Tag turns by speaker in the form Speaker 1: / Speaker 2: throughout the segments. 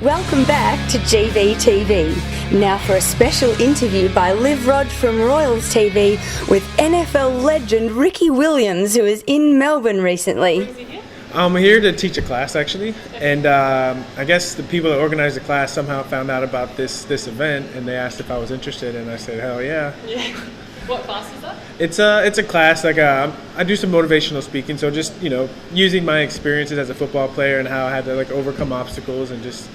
Speaker 1: Welcome back to GVTV. Now for a special interview by Liv Rog from Royals TV with NFL legend Ricky Williams, who is in Melbourne recently.
Speaker 2: I'm here to teach a class, actually, and I guess the people that organized the class somehow found out about this event, and they asked if I was interested, and I said, hell yeah.
Speaker 3: Yeah. What class is that?
Speaker 2: It's a class, like I do some motivational speaking, so just, using my experiences as a football player and how I had to overcome obstacles and just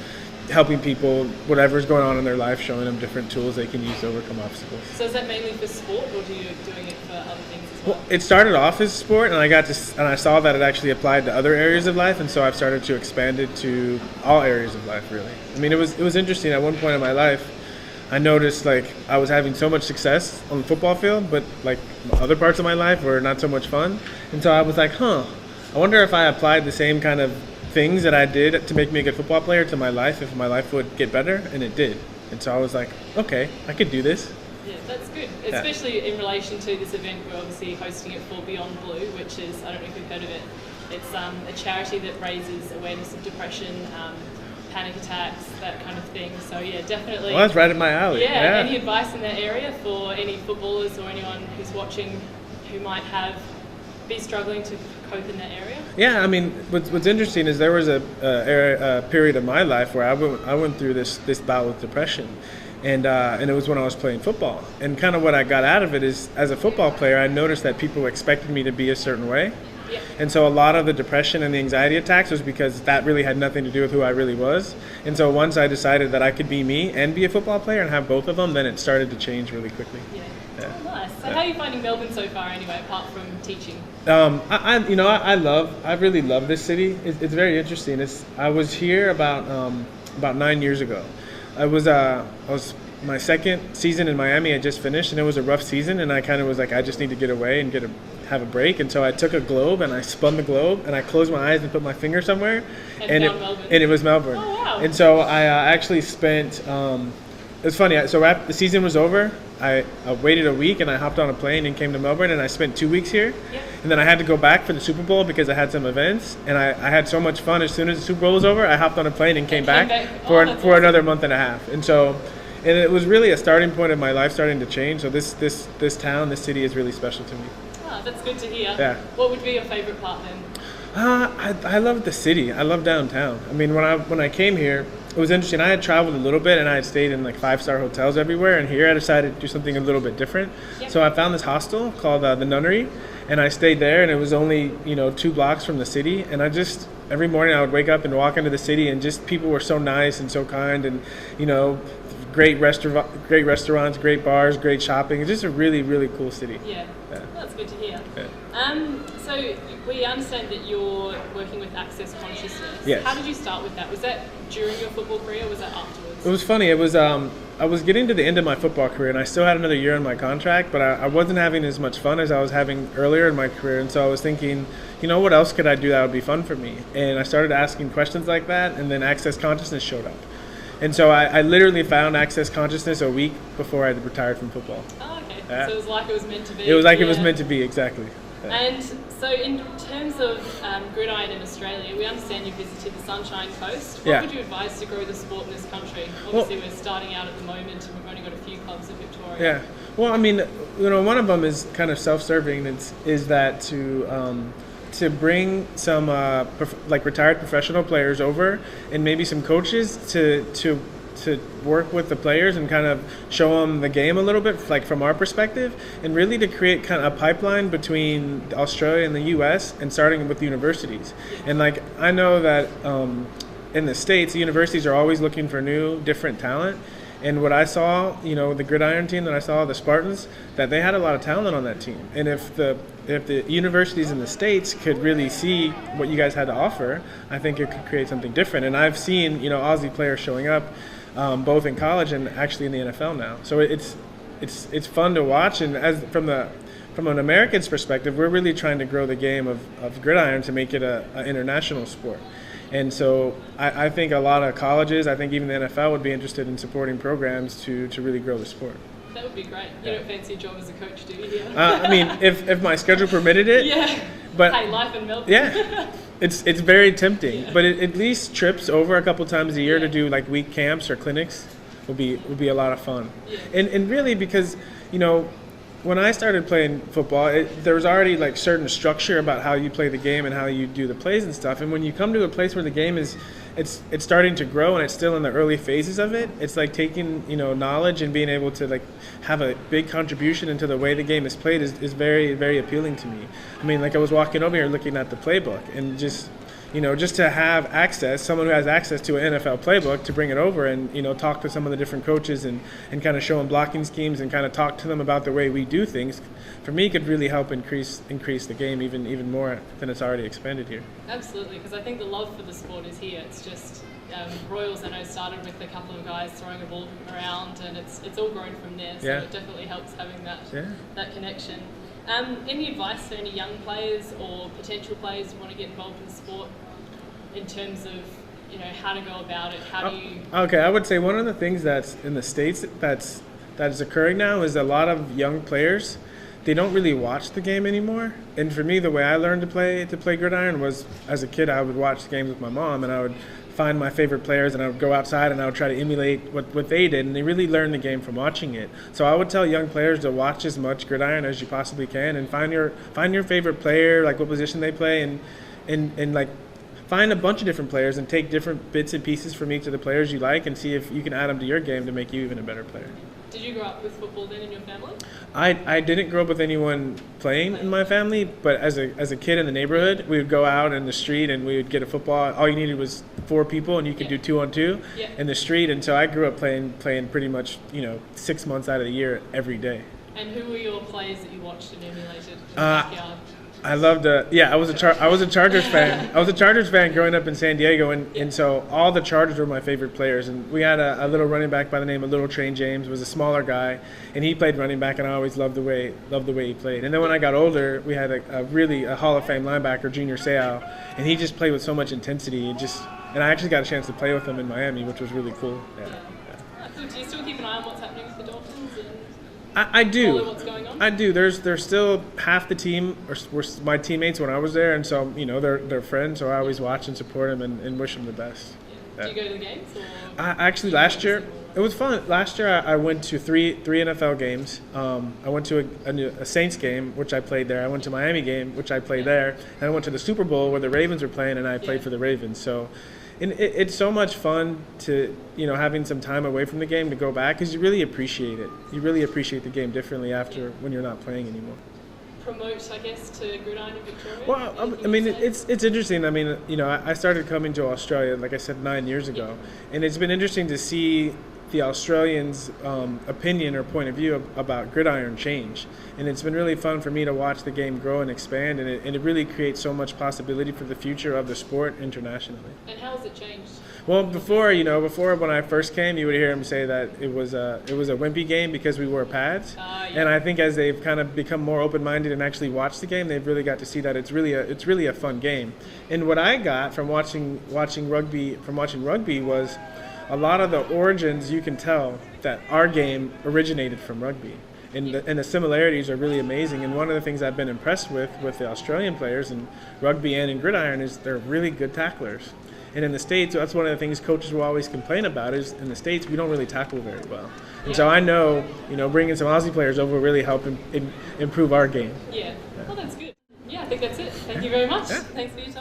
Speaker 2: helping people, whatever's going on in their life, showing them different tools they can use to overcome obstacles.
Speaker 3: So is that mainly for sport, or are you doing it for other things as well?
Speaker 2: Well, it started off as sport, and I saw that it actually applied to other areas of life, and so I've started to expand it to all areas of life, really. I mean, it was interesting. At one point in my life, I noticed I was having so much success on the football field, but other parts of my life were not so much fun. And so I was like, I wonder if I applied the same kind of things that I did to make me a good football player to my life, if my life would get better, and it did. And so I was like, okay, I could do this.
Speaker 3: Yeah, that's good. Especially in relation to this event, we're obviously hosting it for Beyond Blue, which is, I don't know if you've heard of it, it's a charity that raises awareness of depression, panic attacks, that kind of thing. So yeah, definitely.
Speaker 2: Well, that's right in my alley.
Speaker 3: Yeah, any advice in that area for any footballers or anyone who's watching who might be struggling to cope in that area?
Speaker 2: Yeah, I mean, what's interesting is there was a period of my life where I went through this bout with depression, and it was when I was playing football. And kind of what I got out of it is, as a football player, I noticed that people expected me to be a certain way.
Speaker 3: Yeah.
Speaker 2: And so a lot of the depression and the anxiety attacks was because that really had nothing to do with who I really was. And so once I decided that I could be me and be a football player and have both of them, then it started to change really quickly.
Speaker 3: Yeah. Oh, nice. So how are you finding Melbourne so far anyway, apart from teaching?
Speaker 2: I really love this city. It's very interesting. I was here about 9 years ago. I was my second season in Miami. I just finished, and it was a rough season, and I kind of was like, I just need to get away and have a break. And so I took a globe and I spun the globe and I closed my eyes and put my finger somewhere, and it was Melbourne.
Speaker 3: Oh, wow.
Speaker 2: And so I actually spent. It's funny. So after the season was over, I waited a week and I hopped on a plane and came to Melbourne, and I spent 2 weeks here.
Speaker 3: Yeah.
Speaker 2: And then I had to go back for the Super Bowl because I had some events, and I had so much fun. As soon as the Super Bowl was over, I hopped on a plane and came back for another month and a half. And it was really a starting point of my life starting to change. So this town, this city is really special to me.
Speaker 3: Oh, that's good to hear.
Speaker 2: Yeah.
Speaker 3: What would be your favorite part then?
Speaker 2: I love the city. I love downtown. I mean, when I came here, it was interesting. I had traveled a little bit, and I had stayed in 5-star hotels everywhere. And here I decided to do something a little bit different.
Speaker 3: Yep. So
Speaker 2: I found this hostel called the Nunnery, and I stayed there. And it was only 2 blocks from the city. And every morning I would wake up and walk into the city, and just people were so nice and so kind, and great restaurants, great bars, great shopping. It's just a really, really cool city.
Speaker 3: Yeah. That's good to hear.
Speaker 2: Yeah.
Speaker 3: So we understand that you're working with Access Consciousness.
Speaker 2: Yes.
Speaker 3: How did you start with that? Was that during your football career, or was that afterwards?
Speaker 2: It was funny. It was I was getting to the end of my football career, and I still had another year on my contract, but I wasn't having as much fun as I was having earlier in my career. And so I was thinking, what else could I do that would be fun for me? And I started asking questions like that, and then Access Consciousness showed up. And so I literally found Access Consciousness a week before I retired from football.
Speaker 3: Oh, okay.
Speaker 2: Yeah.
Speaker 3: So it was like it was meant to be.
Speaker 2: It was like it was meant to be, exactly. Yeah.
Speaker 3: And so in terms of Gridiron in Australia, we understand you visited the Sunshine Coast. What would you advise to grow the sport in this country? Obviously, we're starting out at the moment, and we've only got a few clubs in Victoria.
Speaker 2: Yeah. Well, I mean, one of them is kind of self-serving. Is that to bring some retired professional players over, and maybe some coaches to work with the players and kind of show them the game a little bit, from our perspective, and really to create kind of a pipeline between Australia and the U.S. and starting with the universities. And I know that in the States, the universities are always looking for new, different talent. And what I saw, the Gridiron team that I saw, the Spartans, that they had a lot of talent on that team. And if the universities in the States could really see what you guys had to offer, I think it could create something different. And I've seen, Aussie players showing up, both in college and actually in the NFL now. So it's fun to watch. And from an American's perspective, we're really trying to grow the game of gridiron to make it an international sport. And so I think a lot of colleges, I think even the NFL would be interested in supporting programs to really grow the sport.
Speaker 3: That would be great. You don't fancy a job as a coach, do you?
Speaker 2: I mean, if my schedule permitted it.
Speaker 3: Yeah.
Speaker 2: But
Speaker 3: hey, life in Melbourne.
Speaker 2: Yeah. it's very tempting, but at least trips over a couple times a year to do like week camps or clinics would be a lot of fun. And really, because when I started playing football, there was already like certain structure about how you play the game and how you do the plays and stuff. And when you come to a place where the game is it's starting to grow and it's still in the early phases of it, it's like taking knowledge and being able to like have a big contribution into the way the game is played is very, very appealing to me. I mean, like I was walking over here looking at the playbook and just to have access, someone who has access to an NFL playbook, to bring it over and, talk to some of the different coaches and kind of show them blocking schemes and kind of talk to them about the way we do things, for me could really help increase the game even more than it's already expanded here.
Speaker 3: Absolutely, because I think the love for the sport is here. It's just Royals, I know, started with a couple of guys throwing a ball around, and it's all grown from there, so it definitely helps having that connection. Any advice for any young players or potential players who want to get involved in the sport in terms of how to go about it? How do you?
Speaker 2: Okay, I would say one of the things that's in the States that is occurring now is a lot of young players, they don't really watch the game anymore. And for me, the way I learned to play Gridiron was, as a kid, I would watch the games with my mom, and I would find my favorite players, and I would go outside and I would try to emulate what they did, and they really learned the game from watching it. So I would tell young players to watch as much Gridiron as you possibly can, and find your favorite player, like what position they play, and like find a bunch of different players and take different bits and pieces from each of the players you like and see if you can add them to your game to make you even a better player.
Speaker 3: Did you grow up with football then in your family?
Speaker 2: I didn't grow up with anyone playing in my family, but as a kid in the neighborhood, we would go out in the street and we would get a football. All you needed was 4 people, and you could do 2-on-2 in the street. And so I grew up playing pretty much 6 months out of the year every day.
Speaker 3: And who were your players that you watched and emulated in the backyard?
Speaker 2: I loved I was a Chargers fan. I was a Chargers fan growing up in San Diego, and so all the Chargers were my favorite players. And we had a little running back by the name of Little Train James, was a smaller guy, and he played running back, and I always loved the way he played. And then when I got older, we had a Hall of Fame linebacker, Junior Seau, and he just played with so much intensity. And I actually got a chance to play with him in Miami, which was really cool.
Speaker 3: So do you still keep an eye on what's happening with the Dolphins?
Speaker 2: I do.
Speaker 3: Follow what's going on?
Speaker 2: I do. There's still half the team were my teammates when I was there, and so they're friends. So I always watch and support them and wish them the best.
Speaker 3: Do you go to the games? Or
Speaker 2: Actually, last year it was fun. Last year I went to three NFL games. I went to a Saints game, which I played there. I went to a Miami game, which I played there, and I went to the Super Bowl where the Ravens were playing, and I played for the Ravens. So. And it's so much fun to, having some time away from the game to go back, because you really appreciate it. You really appreciate the game differently after when you're not playing anymore.
Speaker 3: Promote, I guess, to Gridiron in Victoria?
Speaker 2: Well, I mean, it's interesting. I mean, I started coming to Australia, like I said, 9 years ago, and it's been interesting to see the Australians' opinion or point of view about Gridiron change. And it's been really fun for me to watch the game grow and expand, and it really creates so much possibility for the future of the sport internationally.
Speaker 3: And how has it changed?
Speaker 2: Well, before when I first came, you would hear him say that it was a wimpy game because we wore pads. And I think as they've kind of become more open-minded and actually watched the game, they've really got to see that it's really a fun game. And what I got from watching rugby was a lot of the origins. You can tell that our game originated from rugby. And the similarities are really amazing. And one of the things I've been impressed with the Australian players in rugby and in Gridiron is they're really good tacklers. And in the States, that's one of the things coaches will always complain about, is in the States we don't really tackle very well. And so I know, bringing some Aussie players over will really help improve our game.
Speaker 3: Yeah. Well, that's good. Yeah, I think that's it. Thank you very much. Thanks for your time.